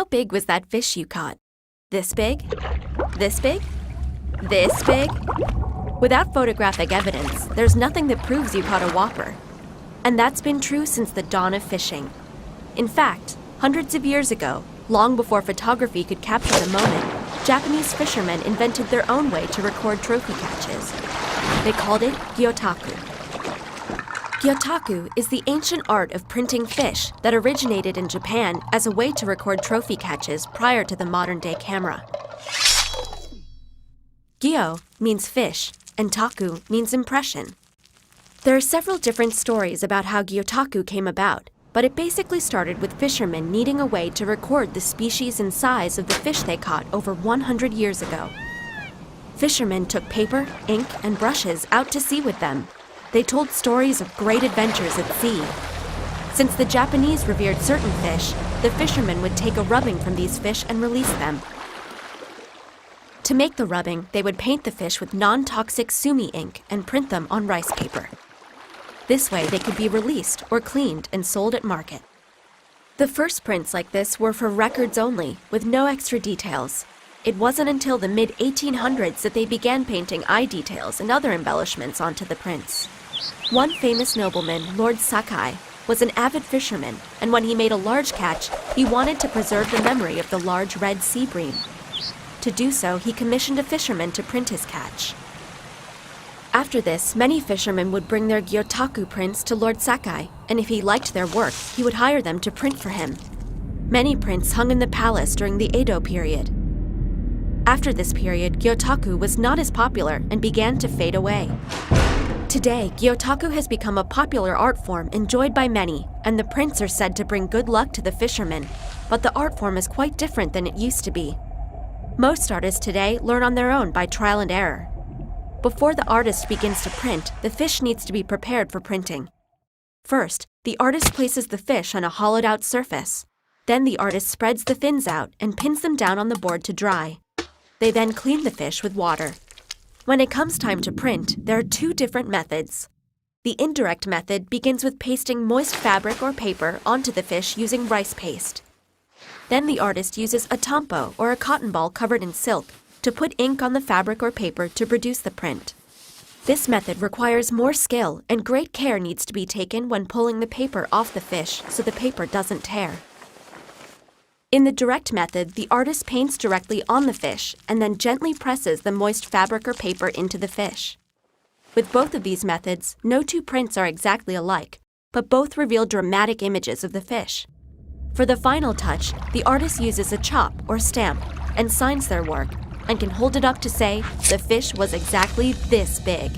How big was that fish you caught? This big? This big? This big? Without photographic evidence, there's nothing that proves you caught a whopper. And that's been true since the dawn of fishing. In fact, hundreds of years ago, long before photography could capture the moment, Japanese fishermen invented their own way to record trophy catches. They called it Gyotaku. Gyotaku is the ancient art of printing fish that originated in Japan as a way to record trophy catches prior to the modern-day camera. Gyo means fish, and taku means impression. There are several different stories about how Gyotaku came about, but it basically started with fishermen needing a way to record the species and size of the fish they caught over 100 years ago. Fishermen took paper, ink, and brushes out to sea with them. They told stories of great adventures at sea. Since the Japanese revered certain fish, the fishermen would take a rubbing from these fish and release them. To make the rubbing, they would paint the fish with non-toxic sumi ink and print them on rice paper. This way, they could be released or cleaned and sold at market. The first prints like this were for records only, with no extra details. It wasn't until the mid-1800s that they began painting eye details and other embellishments onto the prints. One famous nobleman, Lord Sakai, was an avid fisherman, and when he made a large catch, he wanted to preserve the memory of the large red sea bream. To do so, he commissioned a fisherman to print his catch. After this, many fishermen would bring their Gyotaku prints to Lord Sakai, and if he liked their work, he would hire them to print for him. Many prints hung in the palace during the Edo period. After this period, Gyotaku was not as popular and began to fade away. Today, Gyotaku has become a popular art form enjoyed by many, and the prints are said to bring good luck to the fishermen, but the art form is quite different than it used to be. Most artists today learn on their own by trial and error. Before the artist begins to print, the fish needs to be prepared for printing. First, the artist places the fish on a hollowed-out surface. Then the artist spreads the fins out and pins them down on the board to dry. They then clean the fish with water. When it comes time to print, there are two different methods. The indirect method begins with pasting moist fabric or paper onto the fish using rice paste. Then the artist uses a tampo or a cotton ball covered in silk to put ink on the fabric or paper to produce the print. This method requires more skill, and great care needs to be taken when pulling the paper off the fish so the paper doesn't tear. In the direct method, the artist paints directly on the fish and then gently presses the moist fabric or paper into the fish. With both of these methods, no two prints are exactly alike, but both reveal dramatic images of the fish. For the final touch, the artist uses a chop or stamp and signs their work, and can hold it up to say, the fish was exactly this big.